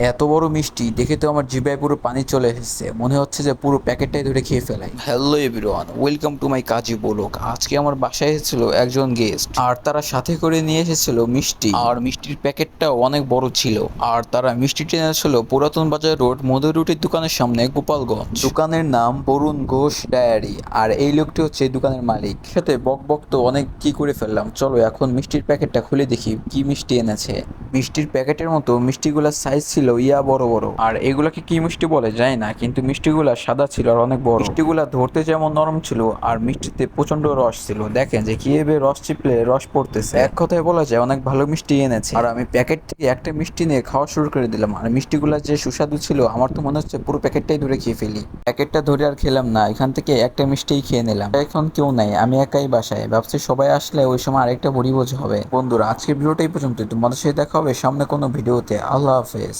এত বড় মিষ্টি দেখে তো আমার জিভে পুরো পানি চলে এসেছে, মনে হচ্ছে যে পুরো প্যাকেটটাই ধরে খেয়ে ফেলাই। Hello everyone, welcome to my Kazi blog. আজকে আমার বাসায় এসেছিল একজন গেস্ট, আর তারা সাথে করে নিয়ে এসেছিল মিষ্টি, আর মিষ্টির প্যাকেটটা অনেক বড় ছিল। আর তারা মিষ্টিটি এনেছিল পুরাতন বাজার রোড মধুর রুটির দোকানের সামনে, গোপালগঞ্জ। দোকানের নাম বরুণ ঘোষ ডায়েরি, আর এই লোকটি হচ্ছে এই দোকানের মালিক। সাথে বক বক তো অনেক কি করে ফেললাম, চলো এখন মিষ্টির প্যাকেটটা খুলে দেখি কি মিষ্টি এনেছে। মিষ্টির প্যাকেটের মতো মিষ্টিগুলোর সাইজ ছিল ইয়া বড় বড়, আর এগুলাকে কি মিষ্টি বলে যায় না, কিন্তু মিষ্টিগুলা সাদা ছিল আর অনেক বড়। মিষ্টিগুলা ধরতে যেমন নরম ছিল, আর মিষ্টিতে প্রচন্ড রস ছিল। দেখেন যে কিভাবে রস চিপলে রস পড়তেছে। এক কথায় বলা যায় অনেক ভালো মিষ্টি এনেছে। আর আমি প্যাকেট থেকে একটা মিষ্টি নিয়ে খাওয়া শুরু করে দিলাম, আর মিষ্টিগুলা যে সুস্বাদু ছিল, আমার তো মনে হচ্ছে পুরো প্যাকেটটাই ধরে খেয়ে ফেলি। প্যাকেটটা ধরে আর খেলাম না, এখান থেকে একটা মিষ্টিই খেয়ে নিলাম। এখন কেউ নাই, আমি একাই বাসায়। ভাবছি সবাই আসলে ওই সময় আরেকটা ভুড়ি ভোজ হবে। বন্ধুরা, আজকের ভিডিওটা এই পর্যন্তই। তোমাদের সাথে দেখা হবে সামনে কোনো ভিডিওতে। আল্লাহ হাফেজ।